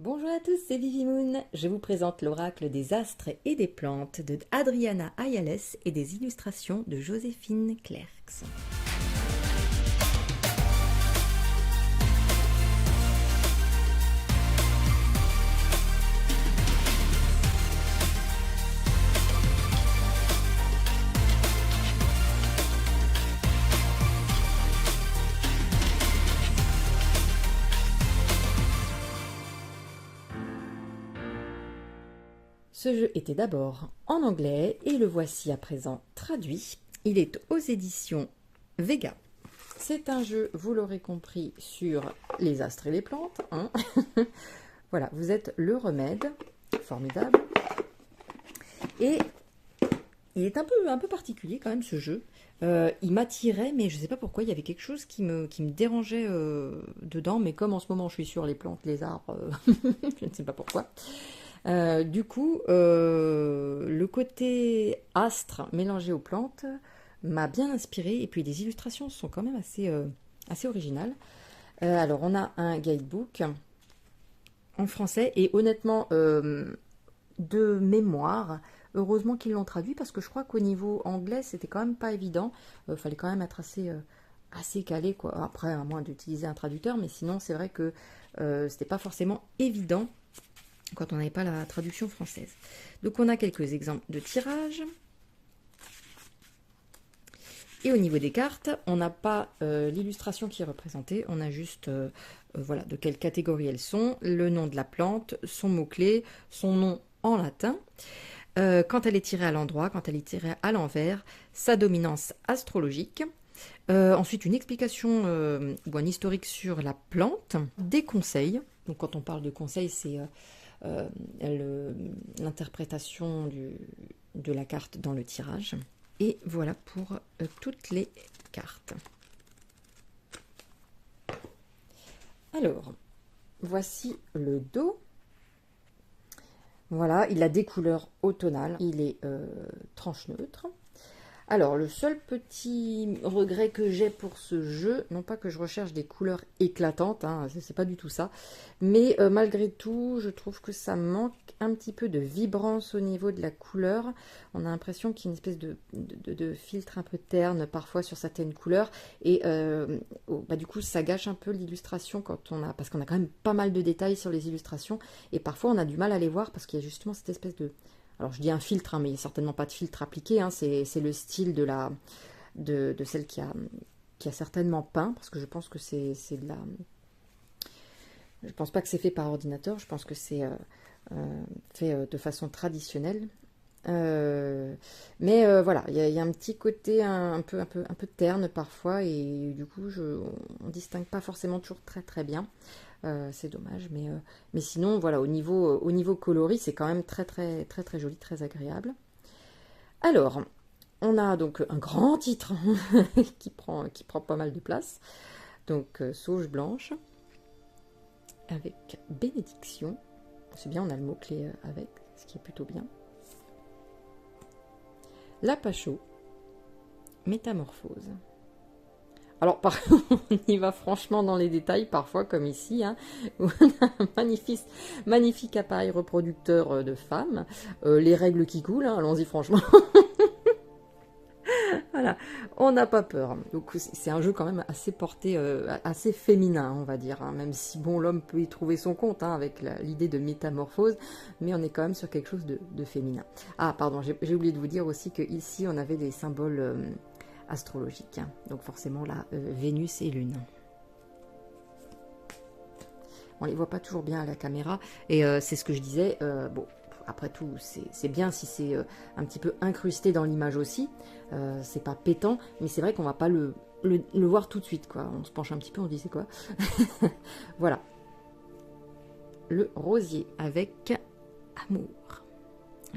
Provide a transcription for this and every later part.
Bonjour à tous, c'est Vivi Moon. Je vous présente l'oracle des astres et des plantes de Adriana Ayales et des illustrations de Joséphine Clercs. Ce jeu était d'abord en anglais et le voici à présent traduit. Il est aux éditions Vega. C'est un jeu, vous l'aurez compris, sur les astres et les plantes. Hein. Voilà, vous êtes le remède. Formidable. Et il est un peu particulier quand même ce jeu. Il m'attirait, mais je ne sais pas pourquoi, il y avait quelque chose qui me dérangeait dedans. Mais comme en ce moment je suis sur les plantes, les arbres, je ne sais pas pourquoi. Du coup, le côté astre mélangé aux plantes m'a bien inspiré et puis les illustrations sont quand même assez originales. Alors, on a un guidebook en français et honnêtement, de mémoire, heureusement qu'ils l'ont traduit parce que je crois qu'au niveau anglais, c'était quand même pas évident. Fallait quand même être assez calé, quoi. Après, à moins d'utiliser un traducteur, mais sinon, c'est vrai que c'était pas forcément évident quand on n'avait pas la traduction française. Donc on a quelques exemples de tirage. Et au niveau des cartes, on n'a pas l'illustration qui est représentée, on a juste voilà, de quelle catégorie elles sont, le nom de la plante, son mot-clé, son nom en latin, quand elle est tirée à l'endroit, quand elle est tirée à l'envers, sa dominance astrologique. Ensuite, une explication ou un historique sur la plante, des conseils. Donc quand on parle de conseils, c'est l'interprétation de la carte dans le tirage. Et voilà pour toutes les cartes. Alors, voici le dos. Voilà, il a des couleurs automnales. Il est tranche neutre. Alors, le seul petit regret que j'ai pour ce jeu, non pas que je recherche des couleurs éclatantes, hein, c'est pas du tout ça, mais malgré tout, je trouve que ça manque un petit peu de vibrance au niveau de la couleur. On a l'impression qu'il y a une espèce de filtre un peu terne parfois sur certaines couleurs, et du coup, ça gâche un peu l'illustration parce qu'on a quand même pas mal de détails sur les illustrations, et parfois on a du mal à les voir parce qu'il y a justement cette espèce de... Alors je dis un filtre, hein, mais il n'y a certainement pas de filtre appliqué, hein, c'est le style de celle qui a certainement peint, parce que je pense que c'est de la... Je pense pas que c'est fait par ordinateur, je pense que c'est fait de façon traditionnelle. Mais voilà, il y a un petit côté un peu terne parfois, et du coup on distingue pas forcément toujours très très bien. C'est dommage, mais sinon voilà, au niveau coloris, c'est quand même très très très très joli, très agréable. Alors, on a donc un grand titre qui prend pas mal de place. Donc sauge blanche avec bénédiction. C'est bien, on a le mot-clé avec, ce qui est plutôt bien. Lapacho, métamorphose. Alors, on y va franchement dans les détails, parfois, comme ici, hein, où on a un magnifique appareil reproducteur de femmes. Les règles qui coulent, hein, allons-y franchement. Voilà, on n'a pas peur. Donc, c'est un jeu quand même assez porté, assez féminin, on va dire. Hein, même si, bon, l'homme peut y trouver son compte, hein, avec l'idée de métamorphose, mais on est quand même sur quelque chose de féminin. Ah, pardon, j'ai oublié de vous dire aussi qu'ici, on avait des symboles... astrologique, hein. Donc forcément là, Vénus et Lune. On les voit pas toujours bien à la caméra, et c'est ce que je disais, bon, après tout, c'est bien si c'est un petit peu incrusté dans l'image aussi, c'est pas pétant, mais c'est vrai qu'on va pas le voir tout de suite, quoi. On se penche un petit peu, on dit c'est quoi. Voilà. Le rosier avec amour.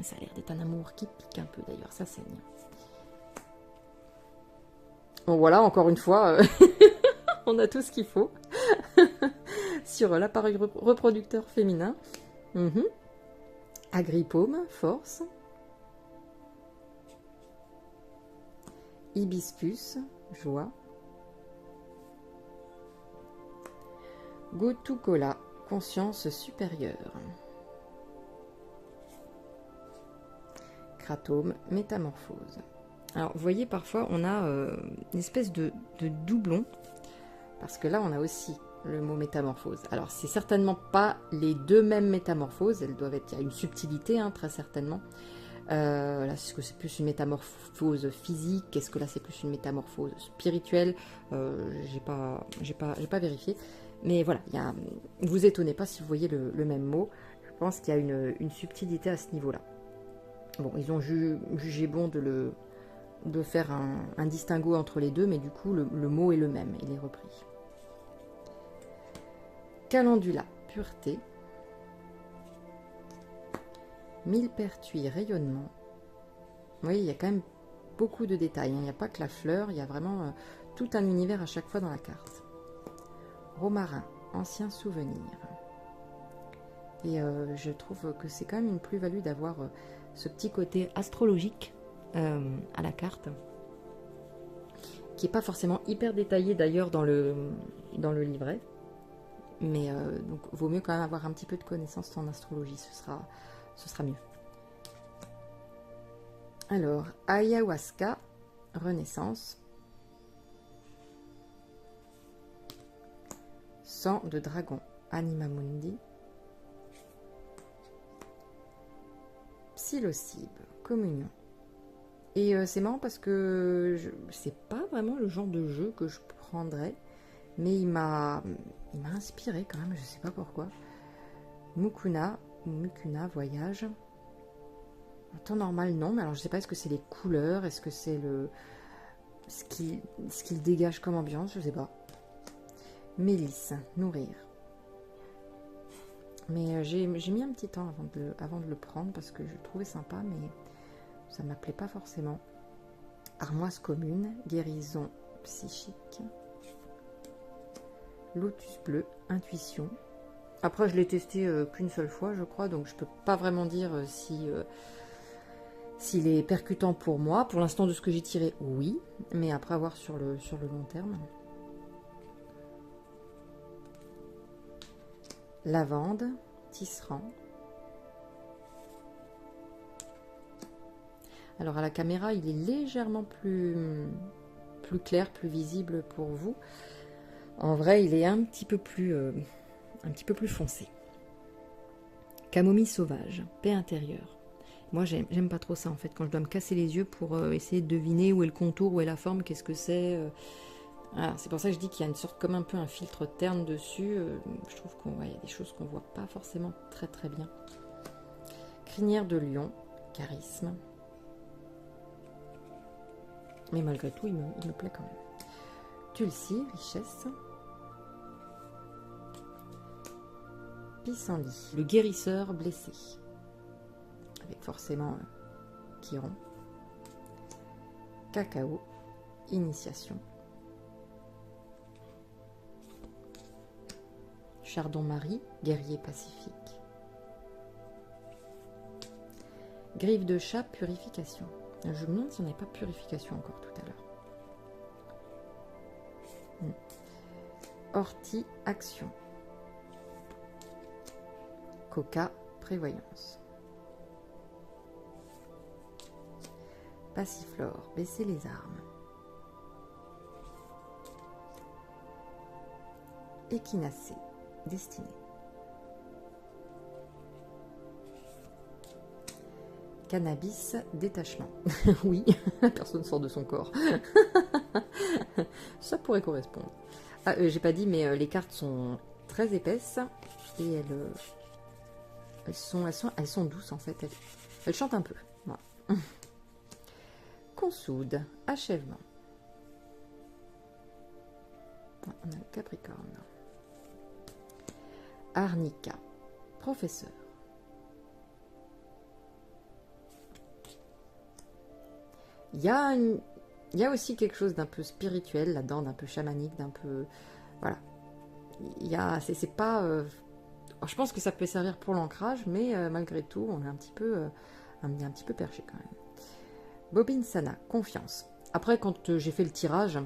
Ça a l'air d'être un amour qui pique un peu d'ailleurs, ça saigne. Bon, voilà, encore une fois, on a tout ce qu'il faut sur l'appareil reproducteur féminin. Agripaume, force. Hibiscus, joie. Gotu Kola, Conscience supérieure. Kratome, métamorphose. Alors, vous voyez, parfois, on a une espèce de doublon, parce que là, on a aussi le mot métamorphose. Alors, c'est certainement pas les deux mêmes métamorphoses, elles doivent être, il y a une subtilité, hein, très certainement. Là, est-ce que c'est plus une métamorphose physique? Est-ce que là, c'est plus une métamorphose spirituelle? J'ai pas vérifié. Mais voilà, vous étonnez pas si vous voyez le même mot. Je pense qu'il y a une subtilité à ce niveau-là. Bon, ils ont jugé bon de faire un distinguo entre les deux, mais du coup, le mot est le même, il est repris. Calendula, pureté. Millepertuis, rayonnement. Vous voyez, il y a quand même beaucoup de détails, hein. Il n'y a pas que la fleur, il y a vraiment tout un univers à chaque fois dans la carte. Romarin, ancien souvenir. Et je trouve que c'est quand même une plus-value d'avoir ce petit côté astrologique à la carte, qui n'est pas forcément hyper détaillé d'ailleurs dans le livret. Mais donc, vaut mieux quand même avoir un petit peu de connaissances en astrologie, ce sera mieux. Alors, ayahuasca, renaissance. Sang de dragon, Anima Mundi. Psilocybe, communion. Et c'est marrant parce que c'est pas vraiment le genre de jeu que je prendrais, mais il m'a inspiré quand même, je sais pas pourquoi. Mukuna, voyage. En temps normal, non, mais alors je sais pas, est-ce que c'est les couleurs, est-ce que c'est ce qu'il dégage comme ambiance, je sais pas. Mélis, nourrir. Mais j'ai mis un petit temps avant de le prendre parce que je le trouvais sympa, mais ça ne m'appelait pas forcément. Armoise commune, guérison psychique. Lotus bleu, intuition. Après, je l'ai testé qu'une seule fois, je crois, donc je peux pas vraiment dire s'il est percutant pour moi. Pour l'instant, de ce que j'ai tiré, oui, mais après avoir sur le long terme. Lavande, tisserand. Alors à la caméra, il est légèrement plus clair, plus visible pour vous. En vrai, il est un petit peu plus foncé. Camomille sauvage, paix intérieure. Moi, j'aime pas trop ça en fait, quand je dois me casser les yeux pour essayer de deviner où est le contour, où est la forme, qu'est-ce que c'est. Voilà, c'est pour ça que je dis qu'il y a une sorte comme un peu un filtre terne dessus. Je trouve qu'il y a des choses qu'on voit pas forcément très très bien. Crinière de lion, charisme. Mais malgré tout, il me plaît quand même. Tulsi, richesse. Pissenlit, le guérisseur blessé. Avec forcément Chiron. Cacao, initiation. Chardon-Marie, guerrier pacifique. Griffe de chat, purification. Je me demande si on n'avait pas purification encore tout à l'heure. Ortie, action. Coca, prévoyance. Passiflore, baisser les armes. Échinacée, destinée. Cannabis, détachement. Oui, personne sort de son corps. Ça pourrait correspondre. Ah, j'ai pas dit, mais les cartes sont très épaisses et elles sont douces en fait. Elles chantent un peu. Voilà. Consoude, achèvement. On a le Capricorne. Arnica, professeur. Il y a aussi quelque chose d'un peu spirituel là-dedans, d'un peu chamanique, d'un peu... Voilà. C'est pas... je pense que ça peut servir pour l'ancrage, mais malgré tout, on est un petit peu perché quand même. Bobine Sana, confiance. Après, quand j'ai fait le tirage,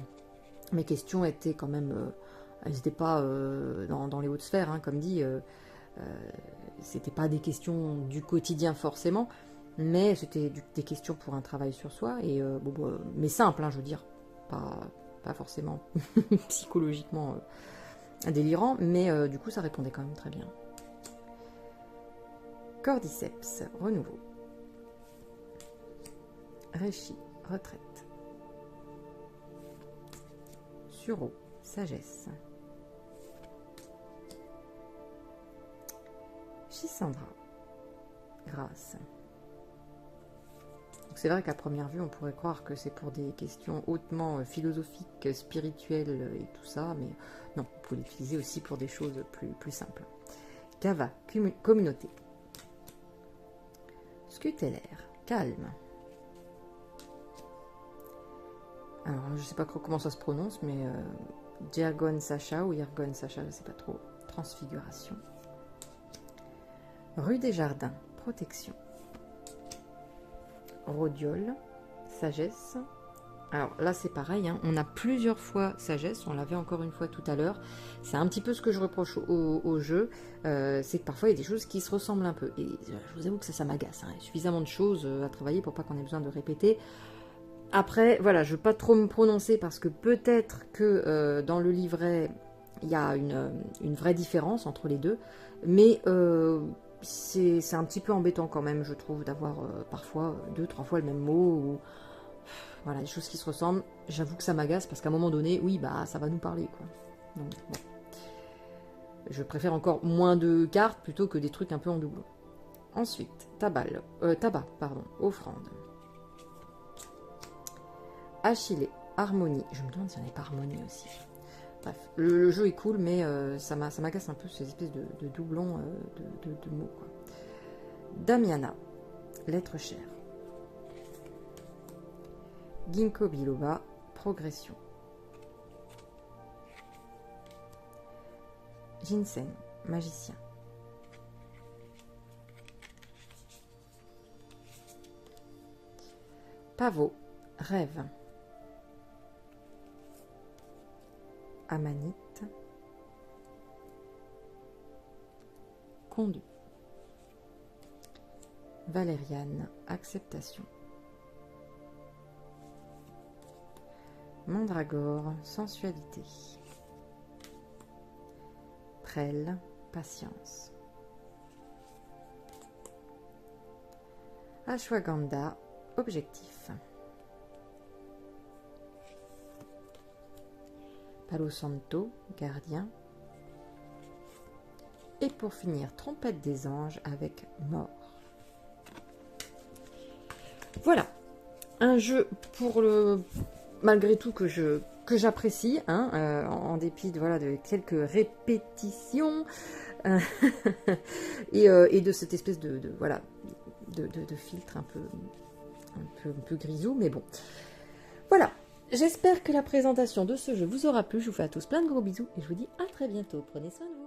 mes questions étaient quand même N'hésitez pas dans les hautes sphères, hein, comme dit, c'était pas des questions du quotidien forcément, mais c'était des questions pour un travail sur soi, et mais simple, hein, je veux dire, pas forcément psychologiquement délirant, mais du coup ça répondait quand même très bien. Cordyceps, renouveau. Réchi, retraite. Sureau, sagesse. Chisandra, grâce. C'est vrai qu'à première vue, on pourrait croire que c'est pour des questions hautement philosophiques, spirituelles et tout ça, mais non, vous pouvez l'utiliser aussi pour des choses plus simples. Kava, communauté. Scutellaire, calme. Alors, je ne sais pas comment ça se prononce, mais Jergon Sacha ou Yergon Sacha, je ne sais pas trop. Transfiguration. Rue des Jardins, protection. Rhodiole, sagesse. Alors là c'est pareil, hein, on a plusieurs fois sagesse, on l'avait encore une fois tout à l'heure. C'est un petit peu ce que je reproche au jeu, c'est que parfois il y a des choses qui se ressemblent un peu. Et je vous avoue que ça m'agace, hein. Il y a suffisamment de choses à travailler pour pas qu'on ait besoin de répéter. Après, voilà, je ne veux pas trop me prononcer parce que peut-être que dans le livret, il y a une vraie différence entre les deux, mais c'est un petit peu embêtant quand même, je trouve, d'avoir parfois 2-3 fois le même mot, ou voilà, des choses qui se ressemblent. J'avoue que ça m'agace parce qu'à un moment donné, oui, bah ça va nous parler, quoi. Donc, bon. Je préfère encore moins de cartes plutôt que des trucs un peu en double. Ensuite, tabac, offrande. Achille, harmonie. Je me demande s'il n'y en avait pas harmonie aussi. Bref, le jeu est cool, mais ça m'agace un peu ces espèces de doublons de mots, quoi. Damiana, l'être cher. Ginkgo biloba, progression. Ginseng, magicien. Pavot, rêve. Amanite, conduit. Valériane, acceptation. Mandragore, sensualité. Prêle, patience. Ashwagandha, objectif. Palo Santo, gardien. Et pour finir, trompette des anges avec mort. Voilà, un jeu pour malgré tout que j'apprécie, hein, en dépit de quelques répétitions et de cette espèce de filtre un peu grisou, mais bon. Voilà, j'espère que la présentation de ce jeu vous aura plu. Je vous fais à tous plein de gros bisous et je vous dis à très bientôt. Prenez soin de vous.